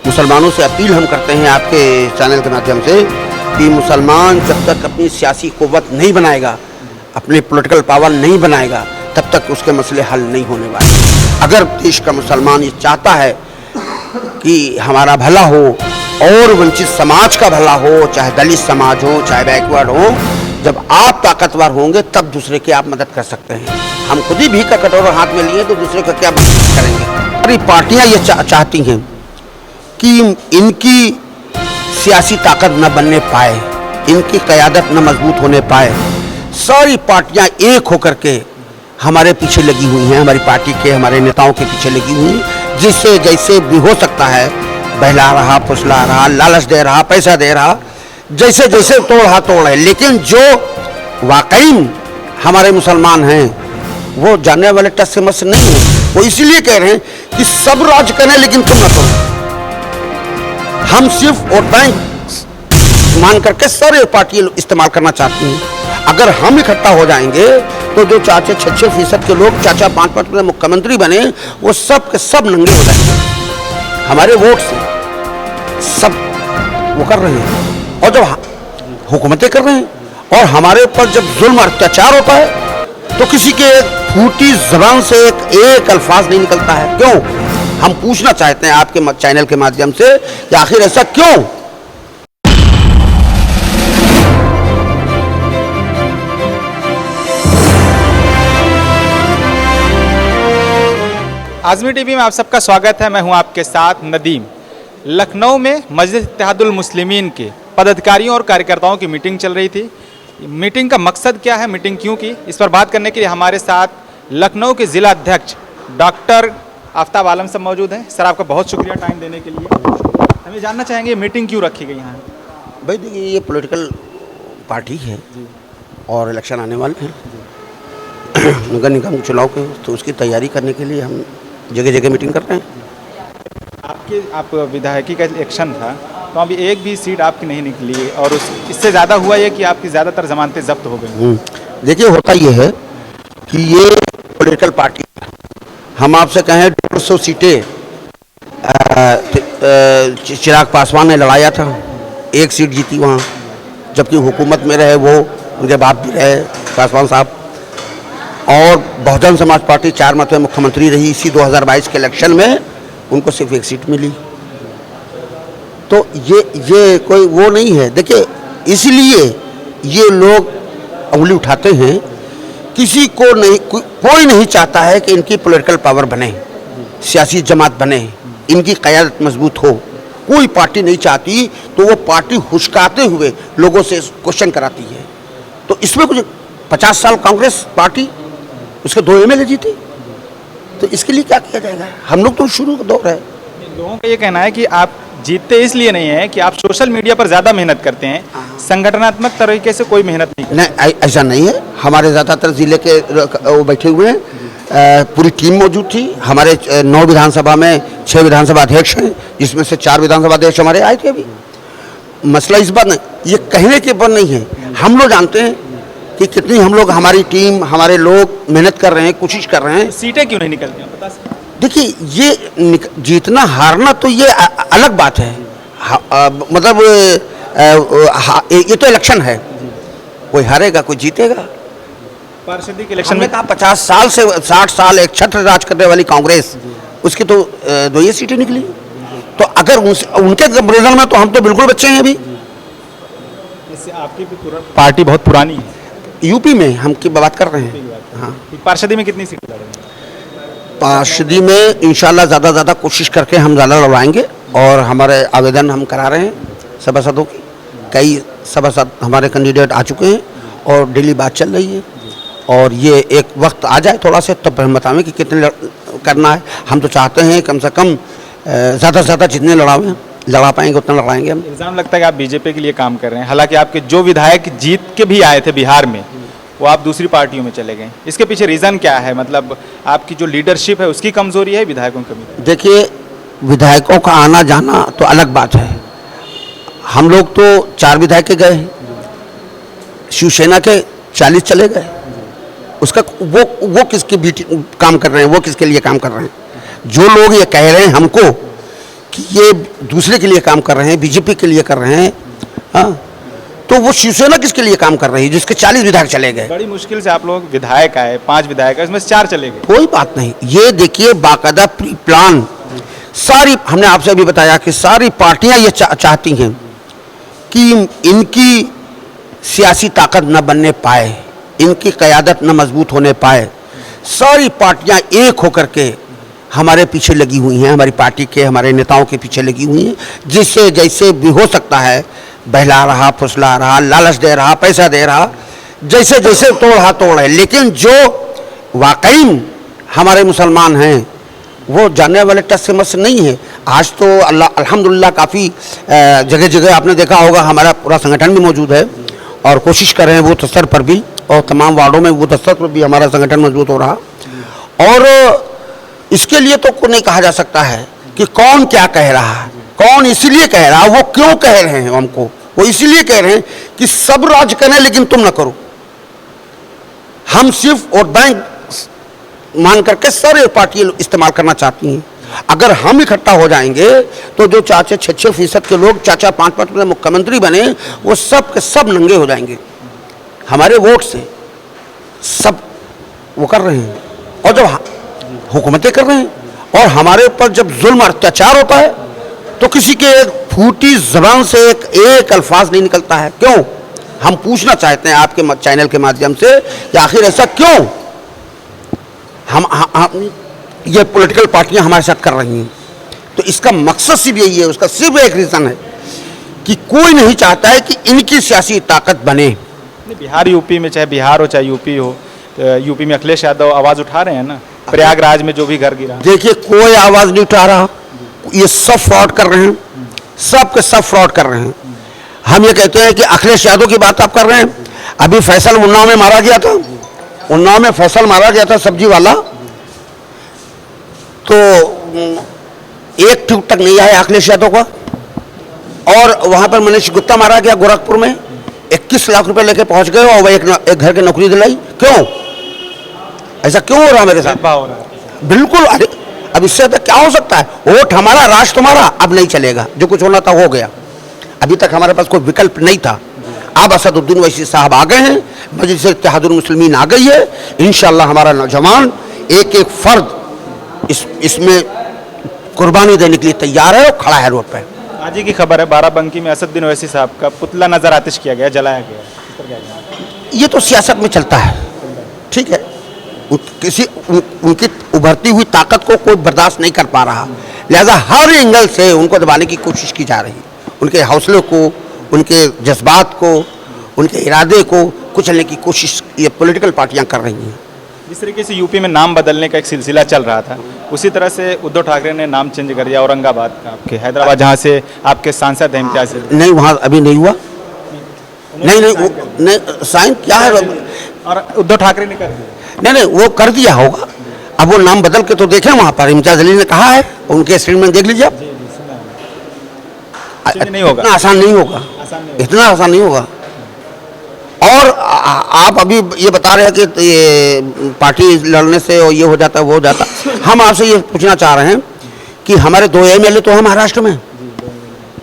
मुसलमानों से अपील हम करते हैं आपके चैनल के माध्यम से कि मुसलमान जब तक अपनी सियासी क़ुव्वत नहीं बनाएगा, अपनी पॉलिटिकल पावर नहीं बनाएगा, तब तक उसके मसले हल नहीं होने वाले। अगर देश का मुसलमान ये चाहता है कि हमारा भला हो और वंचित समाज का भला हो, चाहे दलित समाज हो, चाहे बैकवर्ड हो, जब आप ताकतवर होंगे तब दूसरे की आप मदद कर सकते हैं। हम खुद ही भीख का कटोरा हाथ में लिए तो दूसरे का क्या मदद करेंगे। सारी पार्टियां ये चाहती हैं कि इनकी सियासी ताकत न बनने पाए, इनकी क़यादत न मजबूत होने पाए। सारी पार्टियां एक होकर के हमारे पीछे लगी हुई हैं, हमारी पार्टी के, हमारे नेताओं के पीछे लगी हुई हैं। जिससे जैसे भी हो सकता है बहला रहा, फुसला रहा, लालच दे रहा, पैसा दे रहा, जैसे जैसे तोड़ रहा तोड़ है। लेकिन जो वाकई हमारे मुसलमान हैं वो जानने वाले टस से मस नहीं है। वो इसलिए कह रहे हैं कि सब राज करें लेकिन तुम ना करो। हम सिर्फ वोट बैंक मान करके सारे पार्टी इस्तेमाल करना चाहती हैं। अगर हम इकट्ठा हो जाएंगे तो जो 4-6% के लोग 4-5 में मुख्यमंत्री बने, वो सब के सब नंगे हो जाएंगे। हमारे वोट से सब वो कर रहे हैं और जब हुकूमतें कर रहे हैं और हमारे ऊपर जब जुल्म अत्याचार होता है तो किसी के फूटी जबान से एक अल्फाज नहीं निकलता है। क्यों? हम पूछना चाहते हैं आपके चैनल के माध्यम से कि आखिर ऐसा क्यों? आज़मी टीवी में आप सबका स्वागत है। मैं हूं आपके साथ नदीम। लखनऊ में मस्जिद इत्तेहादुल मुस्लिमीन के पदाधिकारियों और कार्यकर्ताओं की मीटिंग चल रही थी। मीटिंग का मकसद क्या है, मीटिंग क्यों की, इस पर बात करने के लिए हमारे साथ लखनऊ के ज़िला अध्यक्ष डॉक्टर आफ्ताब आलम साहब मौजूद हैं। सर, आपका बहुत शुक्रिया टाइम देने के लिए। हम ये जानना चाहेंगे मीटिंग क्यों रखी गई यहाँ? भाई देखिए, ये पॉलिटिकल पार्टी है और इलेक्शन आने वाले हैं नगर निगम चुनाव के, तो उसकी तैयारी करने के लिए हम जगह जगह मीटिंग कर रहे हैं। आप विधायकी का इलेक्शन था तो अभी एक भी सीट आपकी नहीं निकली और इससे ज़्यादा हुआ ये कि आपकी ज़्यादातर जमानतें जब्त हो गई। देखिए, होता ये है कि ये पॉलिटिकल पार्टी, हम आपसे कहें 150 सीटें चिराग पासवान ने लड़ाया था, एक सीट जीती वहाँ, जबकि हुकूमत में रहे वो, उनके बाप भी रहे पासवान साहब। और बहुजन समाज पार्टी 4 मत में मुख्यमंत्री रही। इसी 2022 के इलेक्शन में उनको सिर्फ एक सीट मिली। तो ये कोई वो नहीं है। देखिए, इसलिए ये लोग उंगली उठाते हैं। किसी को नहीं, कोई नहीं चाहता है कि इनकी पॉलिटिकल पावर बने, सियासी जमात बने, इनकी क़यादत मजबूत हो। कोई पार्टी नहीं चाहती, तो वो पार्टी हुचकाते हुए लोगों से क्वेश्चन कराती है। तो इसमें कुछ 50 साल कांग्रेस पार्टी, उसके 2 MLA जीते, तो इसके लिए क्या किया जाएगा? हम लोग तो शुरू का दौर है। लोगों का ये कहना है कि आप जीतते इसलिए नहीं है कि आप सोशल मीडिया पर ज़्यादा मेहनत करते हैं, संगठनात्मक तरीके से कोई मेहनत नहीं। ऐसा नहीं है। हमारे ज़्यादातर ज़िले के वो बैठे हुए हैं, पूरी टीम मौजूद थी। हमारे 9 विधानसभा में 6 विधानसभा अध्यक्ष हैं, जिसमें से 4 विधानसभा अध्यक्ष हमारे आए थे। अभी मसला इस बात नहीं, ये कहने के पर नहीं है। हम लोग जानते हैं कि कितनी हम लोग, हमारी टीम, हमारे लोग मेहनत कर रहे हैं, कोशिश कर रहे हैं। सीटें क्यों नहीं निकलती हैं, बता सकते? देखिए, ये जीतना हारना तो ये अलग बात है। मतलब ये तो इलेक्शन है, कोई हारेगा कोई जीतेगा। पार्षदी के इलेक्शन में 50 साल से 60 साल एक छत्र राज करने वाली कांग्रेस, उसकी तो 2 ही सीटें निकली। तो अगर उनके कंपेरिजन में तो हम तो बिल्कुल बच्चे हैं। अभी इससे आपकी भी पार्टी बहुत पुरानी है। यूपी में हम की बात कर रहे हैं। हाँ, पार्षदी में कितनी सीटें लड़ रही हैं? पार्षदी में इंशाल्लाह ज़्यादा कोशिश करके हम ज़्यादा लड़वाएंगे और हमारे आवेदन हम करा रहे हैं सभासदों की। कई सभासद हमारे कैंडिडेट आ चुके हैं और डेली बात चल रही है। और ये एक वक्त आ जाए थोड़ा से, तब हम बताएं कि कितने करना है। हम तो चाहते हैं कम से कम ज़्यादा से ज़्यादा जितने लड़ा पाएंगे उतना लड़ाएंगे हम। इल्ज़ाम लगता है कि आप बीजेपी के लिए काम कर रहे हैं, हालांकि आपके जो विधायक जीत के भी आए थे बिहार में, वो आप दूसरी पार्टियों में चले गए। इसके पीछे रीज़न क्या है? मतलब आपकी जो लीडरशिप है उसकी कमज़ोरी है, विधायकों की कमी? देखिए, विधायकों का आना जाना तो अलग बात है। हम लोग तो 4 विधायक गए, शिवसेना के 40 चले गए। उसका वो किसके काम कर रहे हैं, वो किसके लिए काम कर रहे हैं? जो लोग ये कह रहे हैं हमको कि ये दूसरे के लिए काम कर रहे हैं, बीजेपी के लिए कर रहे हैं, हाँ, तो वो शिवसेना किसके लिए काम कर रही है जिसके 40 विधायक चले गए? बड़ी मुश्किल से आप लोग विधायक आए, 5 विधायक आए, इसमें से 4 चले गए। कोई बात नहीं, ये देखिए बाकायदा प्री प्लान सारी, हमने आपसे अभी बताया कि सारी पार्टियां ये चाहती हैं कि इनकी सियासी ताकत न बनने पाए, इनकी क़यादत न मजबूत होने पाए। सारी पार्टियां एक होकर के हमारे पीछे लगी हुई हैं, हमारी पार्टी के हमारे नेताओं के पीछे लगी हुई हैं, जिससे जैसे भी हो सकता है बहला रहा, फुसला रहा, लालच दे रहा, पैसा दे रहा, जैसे जैसे तोड़ रहा तोड़ रहे। लेकिन जो वाकई हमारे मुसलमान हैं वो जानने वाले टस से मस नहीं है। आज तो अल्हम्दुलिल्लाह काफ़ी जगह जगह आपने देखा होगा हमारा पूरा संगठन भी मौजूद है और कोशिश कर रहे हैं वो स्तर पर भी, और तमाम वार्डों में वो स्तर पर भी हमारा संगठन मजबूत हो रहा। और इसके लिए तो नहीं कहा जा सकता है कि कौन क्या कह रहा है, कौन इसलिए कह रहा है, वो क्यों कह रहे हैं हमको, वो इसलिए कह रहे हैं कि सब राज करें लेकिन तुम ना करो। हम सिर्फ वोट बैंक मान करके सारे पार्टी इस्तेमाल करना चाहती हैं। अगर हम इकट्ठा हो जाएंगे तो जो 4-6% के लोग 4-5% मुख्यमंत्री बने, वो सब के सब नंगे हो जाएंगे हमारे वोट से। सब वो कर रहे हैं, और जब हुकूमतें कर रहे हैं और हमारे ऊपर जब जुल्म अत्याचार होता है तो किसी के एक फूटी जबान से एक अल्फाज नहीं निकलता है। क्यों? हम पूछना चाहते हैं आपके चैनल के माध्यम से कि आखिर ऐसा क्यों हम ये पॉलिटिकल पार्टियां हमारे साथ कर रही हैं? तो इसका मकसद सिर्फ यही है, उसका सिर्फ एक रीज़न है कि कोई नहीं चाहता है कि इनकी सियासी ताकत बने। बिहार यूपी में, चाहे बिहार हो चाहे यूपी हो, यूपी में अखिलेश यादव आवाज़ उठा रहे हैं ना, प्रयागराज में जो भी घर गिरा। देखिए कोई आवाज़ नहीं उठा रहा, ये सब फ्रॉड कर रहे हैं, सब के सब फ्रॉड कर रहे हैं। हम ये कहते हैं कि अखिलेश यादव की बात आप कर रहे हैं, अभी फैसल उन्नाव में मारा गया था, उन्नाव में फैसल मारा गया था सब्जी वाला, तो एक ट्वीट तक नहीं आया अखिलेश यादव का। और वहां पर मनीष गुप्ता मारा गया गोरखपुर में, 21 लाख रुपए लेके पहुंच गए और वह एक घर की नौकरी दिलाई। क्यों? ऐसा क्यों हो रहा मेरे साथ? बिल्कुल। अरे अब इससे तो क्या हो सकता है? वोट हमारा, राज तुम्हारा, अब नहीं चलेगा, जो कुछ होना था हो गया। अभी तक हमारे पास कोई विकल्प नहीं था। अब असदुद्दीन ओवैसी साहब आ गए हैं, मजलिस इत्तेहादुल मुस्लिमीन आ गई है, इंशाअल्लाह हमारा नौजवान एक एक फर्द इसमें कुर्बानी देने के लिए तैयार है और खड़ा है रोड पर। आज ही की खबर है, बाराबंकी में असदुद्दीन ओवैसी साहब का पुतला नजर आतिश किया गया, जलाया गया। ये तो सियासत में चलता है, ठीक है। उनकी उभरती हुई ताकत को कोई बर्दाश्त नहीं कर पा रहा, लिहाजा हर एंगल से उनको दबाने की कोशिश की जा रही है। उनके हौसले को, उनके जज्बात को, उनके इरादे को कुचलने की कोशिश ये पॉलिटिकल पार्टियां कर रही हैं। जिस तरीके से यूपी में नाम बदलने का एक सिलसिला चल रहा था, उसी तरह से उद्धव ठाकरे ने नाम चेंज कर दिया औरंगाबाद का, आपके हैदराबाद, जहाँ से आपके सांसद हैं इम्तियाज अली। नहीं, वहाँ अभी नहीं हुआ। नहीं, साइन क्या है? और उद्धव ठाकरे ने कर दिया। नहीं, वो कर दिया होगा। अब वो नाम बदल के तो देखें, वहाँ पर इम्तियाज अली ने कहा है, उनके स्टेटमेंट देख लीजिए आप। नहीं होगा, इतना आसान नहीं होगा, इतना आसान नहीं होगा। और आप अभी ये बता रहे हैं कि ये पार्टी लड़ने से और ये हो जाता है वो हो जाता। हम आपसे ये पूछना चाह रहे हैं कि हमारे 2 MLA तो हैं महाराष्ट्र में,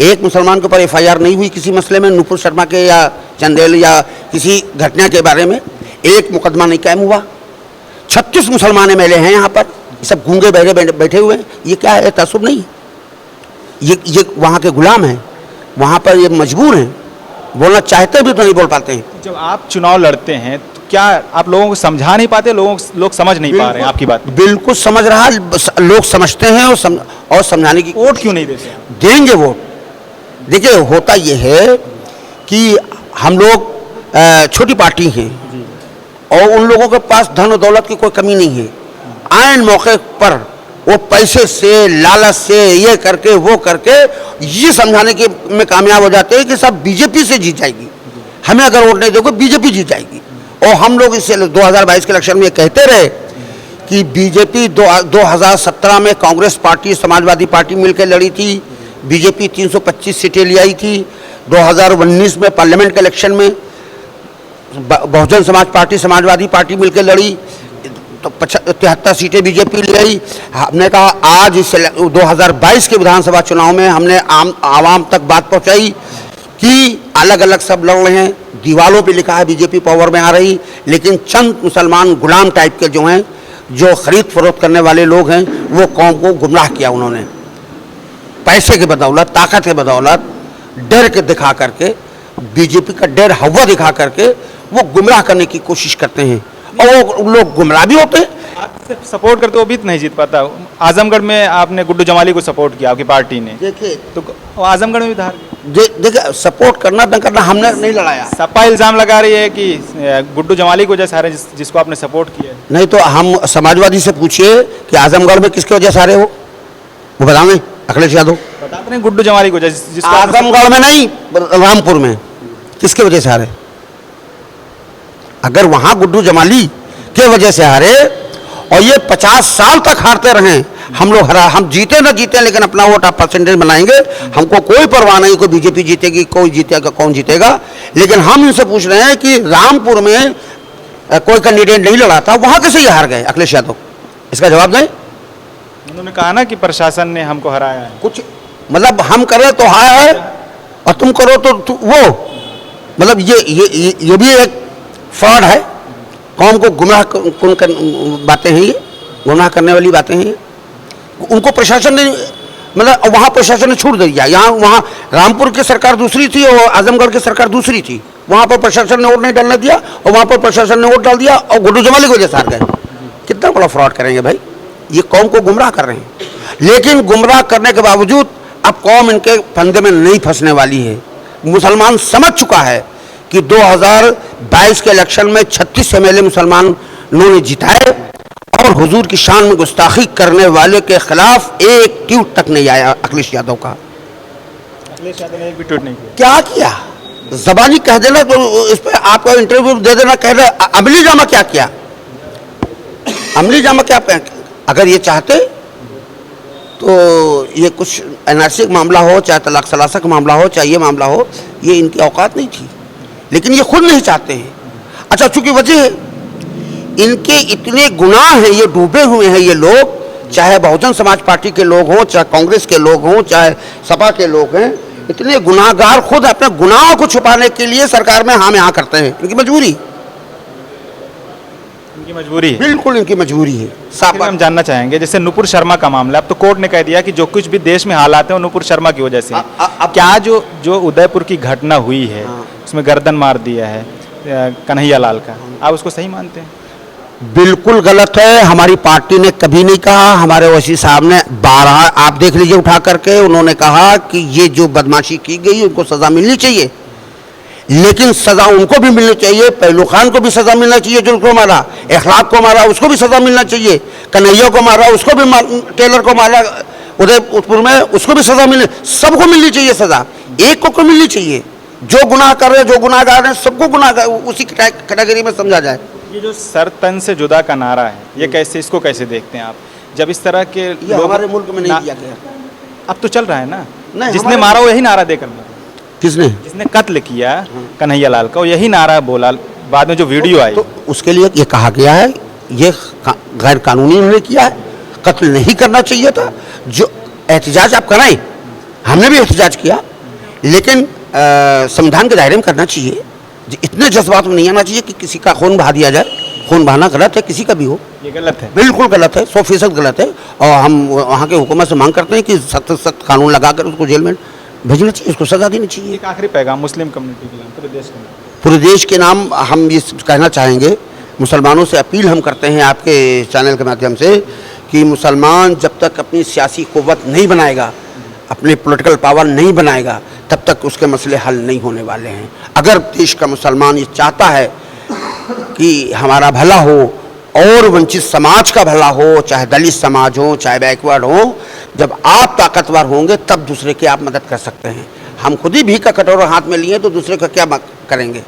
एक मुसलमान के ऊपर FIR नहीं हुई किसी मसले में, नुपुर शर्मा के या चंदेल या किसी घटना के बारे में एक मुकदमा नहीं कायम हुआ। 36 मुसलमान MLA हैं यहाँ पर, सब गूंगे बहरे बैठे हुए हैं। ये क्या है? तसुब नहीं, ये वहाँ के गुलाम हैं, वहाँ पर ये मजबूर हैं, बोलना चाहते भी तो नहीं बोल पाते हैं। जब आप चुनाव लड़ते हैं तो क्या आप लोगों को समझा नहीं पाते? लोग समझ नहीं पा रहे हैं आपकी बात? बिल्कुल समझ रहा, लोग समझते हैं और समझाने की। वोट क्यों नहीं देते? देंगे वोट। देखिए होता ये है कि हम लोग छोटी पार्टी हैं और उन लोगों के पास धन और दौलत की कोई कमी नहीं है। आयन मौके पर वो पैसे से, लालच से, ये करके वो करके ये समझाने के में कामयाब हो जाते हैं कि सब बीजेपी से जीत जाएगी, हमें अगर वोट नहीं दोगे बीजेपी जीत जाएगी। और हम लोग इससे 2022 के इलेक्शन में कहते रहे कि बीजेपी 2017 में कांग्रेस पार्टी, समाजवादी पार्टी मिलकर लड़ी थी, बीजेपी 325 सीटें ले आई थी। 2019 में पार्लियामेंट के इलेक्शन में बहुजन समाज पार्टी, समाजवादी पार्टी मिलकर लड़ी, 73 सीटें बीजेपी ले आई। हमने कहा आज इस 2022 के विधानसभा चुनाव में हमने आवाम तक बात पहुंचाई कि अलग अलग सब लड़ रहे हैं, दीवारों पे लिखा है बीजेपी पावर में आ रही, लेकिन चंद मुसलमान गुलाम टाइप के जो हैं, जो खरीद फरोख्त करने वाले लोग हैं, वो कौम को गुमराह किया उन्होंने पैसे के बदौलत, ताकत के बदौलत, डर के दिखा करके, बीजेपी का डर हवा दिखा करके वो गुमराह करने की कोशिश करते हैं और वो लोग गुमराह भी होते हैं। आप सपोर्ट करते हो भी तो नहीं जीत पाता। आजमगढ़ में आपने गुड्डू जमाली को सपोर्ट किया, आपकी पार्टी ने, देखिए तो आजमगढ़ में भी धार देखिए सपोर्ट करना न करना हमने नहीं लड़ाया। सपा इल्जाम लगा रही है कि गुड्डू जमाली को जैसे हारे जिसको आपने सपोर्ट किया। नहीं तो हम समाजवादी से पूछिए कि आजमगढ़ में किसकी वजह से हारे हो, वो बताएंगे अखिलेश यादव। बताते हैं गुड्डू जमाली को जिसको आजमगढ़ में नहीं, रामपुर में किसके वजह से हारे? अगर वहां गुड्डू जमाली के वजह से हारे और ये 50 साल तक हारते रहे, हम लोग हम जीते ना जीते लेकिन अपना वोट आप परसेंटेज बनाएंगे, हमको कोई परवाह नहीं कोई बीजेपी जीतेगी, कोई जीतेगा, कौन जीतेगा। लेकिन हम इनसे पूछ रहे हैं कि रामपुर में कोई कैंडिडेट नहीं लड़ा था, वहां कैसे ये हार गए अखिलेश यादव? इसका जवाब दें। उन्होंने कहा ना कि प्रशासन ने हमको हराया है। कुछ मतलब हम करें तो हार है और तुम करो तो वो, मतलब ये भी एक फ्रॉड है। कौम को गुमराह बातें हैं, ये गुमराह करने वाली बातें हैं। उनको प्रशासन ने मतलब वहाँ प्रशासन ने छूट दे दिया। यहाँ वहाँ रामपुर की सरकार दूसरी थी और आजमगढ़ की सरकार दूसरी थी, वहाँ पर प्रशासन ने वोट नहीं डालने दिया और वहाँ पर प्रशासन ने वोट डाल दिया और गुड्डू जमाली को जैसा हार गए। कितना बड़ा फ्रॉड करेंगे भाई, ये कौम को गुमराह कर रहे हैं। लेकिन गुमराह करने के बावजूद अब कौम इनके फंदे में नहीं फंसने वाली है। मुसलमान समझ चुका है कि 2022 के इलेक्शन में 36 एमएलए मुसलमानों ने जिताए और हुजूर की शान में गुस्ताखी करने वाले के खिलाफ एक ट्वीट तक नहीं आया अखिलेश यादव का। अखिलेश यादव ने एक भी ट्वीट नहीं किया। क्या किया? जबानी कह देना, तो इस पर आपका इंटरव्यू दे देना, कह रहे अमली जामा क्या किया? अमली जामा क्या? अगर ये चाहते तो ये कुछ एनआरसी का मामला हो, चाहे तलाक सलासा का मामला हो, चाहे ये मामला हो, ये इनकी औकात नहीं थी। लेकिन ये खुद नहीं चाहते हैं। अच्छा, चूंकि वजह इनके इतने गुनाह हैं, ये डूबे हुए हैं ये लोग, चाहे बहुजन समाज पार्टी के लोग हों, चाहे कांग्रेस के लोग हों, चाहे सपा के लोग हैं, इतने गुनाहगार खुद अपने गुनाहों को छुपाने के लिए सरकार में हाँ में हाँ करते हैं। इनकी मजबूरी है, बिल्कुल इनकी मजबूरी है। साफ हम जानना चाहेंगे, जैसे नुपुर शर्मा का मामला, अब तो कोर्ट ने कह दिया कि जो कुछ भी देश में हालात हैं वो नुपुर शर्मा की वजह से। क्या जो उदयपुर की घटना हुई है, उसमें गर्दन मार दिया है कन्हैया लाल का, आप उसको सही मानते हैं? बिल्कुल गलत है। हमारी पार्टी ने कभी नहीं कहा, हमारे ओवैसी साहब ने 12 आप देख लीजिए उठा करके, उन्होंने कहा कि ये जो बदमाशी की गई उनको सजा मिलनी चाहिए, लेकिन सजा उनको भी मिलनी चाहिए, पहलू खान को भी सजा मिलना चाहिए जो उसको मारा, इखलाक को मारा उसको भी सजा मिलना चाहिए, कन्हैया को मारा उसको भी, टेलर को मारा उदयपुर में उसको भी सजा मिलनी, सबको मिलनी चाहिए सजा, एक को मिलनी चाहिए। जो गुनाह कर रहे, जो गुनाहगार हैं, सबको गुनाहगार उसी कैटेगरी में समझा जाए। ये जो सर तन से जुदा का नारा है, ये कैसे, इसको कैसे देखते हैं आप? जब इस तरह के लोग हमारे मुल्क में नहीं दिया गया, अब तो चल रहा है ना, नहीं, जिसने मारा वो यही नारा देकर मारा। किसने? जिसने कत्ल किया कन्हैया लाल का, वो यही नारा बोला। बाद में जो वीडियो आई तो उसके लिए ये कहा गया है, ये गैर कानूनी उन्होंने किया है, कत्ल नहीं करना चाहिए था। जो एहतजाज आप कराएं, हमने भी एहतजाज किया, लेकिन संविधान के दायरे में करना चाहिए। इतने जज्बात में नहीं आना चाहिए कि किसी का खून बहा दिया जाए। खून बहाना गलत है, किसी का भी हो, ये गलत है, बिल्कुल गलत है, 100% गलत है। और हम वहाँ के हुकूमत से मांग करते हैं कि सख्त सख्त कानून लगाकर उसको जेल में भेजना चाहिए, उसको सजा देनी चाहिए। एक आखिरी पैगाम मुस्लिम कम्युनिटी के नाम, पूरे देश के नाम हम ये कहना चाहेंगे, मुसलमानों से अपील हम करते हैं आपके चैनल के माध्यम से कि मुसलमान जब तक अपनी सियासी क़ुव्वत नहीं बनाएगा, अपने पॉलिटिकल पावर नहीं बनाएगा, तब तक उसके मसले हल नहीं होने वाले हैं। अगर देश का मुसलमान ये चाहता है कि हमारा भला हो और वंचित समाज का भला हो, चाहे दलित समाज हो, चाहे बैकवर्ड हो, जब आप ताकतवर होंगे तब दूसरे की आप मदद कर सकते हैं। हम खुद ही भीख का कटोरा हाथ में लिए तो दूसरे का क्या करेंगे?